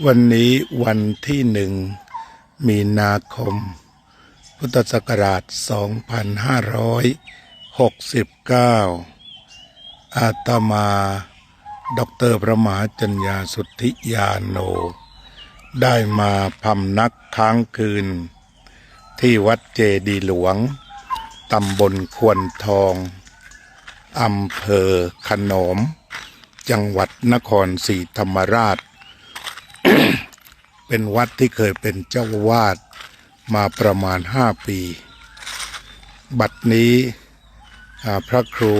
วันนี้วันที่1 มีนาคม พุทธศักราช 2569 อาตมาดร.พระมหาจัญญาสุทธิยาโน ได้มาพำนักค้างคืน ที่วัดเจดีย์หลวง ตำบลควนทองอำเภอขนอม จังหวัดนครศรีธรรมราช เป็นวัดที่เคยเป็นเจ้าวาดมาประมาณ5 ปี บัดนี้พระครู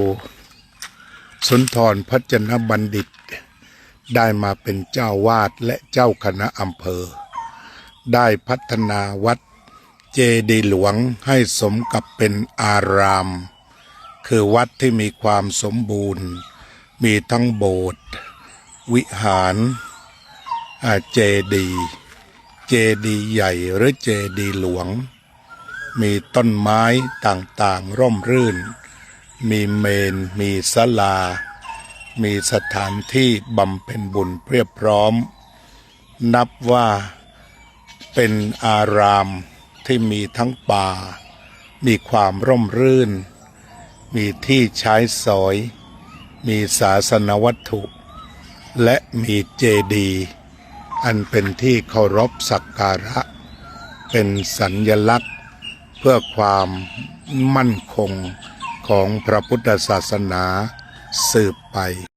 สุนทรพจนบัณฑิตได้มาเป็นเจ้าวาดและเจ้าคณะอำเภอ ได้พัฒนาวัดเจดีย์หลวงให้สมกับเป็นอาราม คือวัดที่มีความสมบูรณ์ มีทั้งโบสถ์วิหารเจดีย์ใหญ่หรือเจดีย์หลวง มีต้นไม้ต่างๆร่มรื่น มีเมนมีศาลา มีสถานที่บำเพ็ญบุญเพียบพร้อม นับว่าเป็นอารามที่มีทั้งป่า มีความร่มรื่น มีที่ใช้สอย มีศาสนวัตถุ และมีเจดีย์อันเป็นที่เคารพสักการะ เป็นสัญลักษณ์เพื่อความมั่นคงของพระพุทธศาสนาสืบไป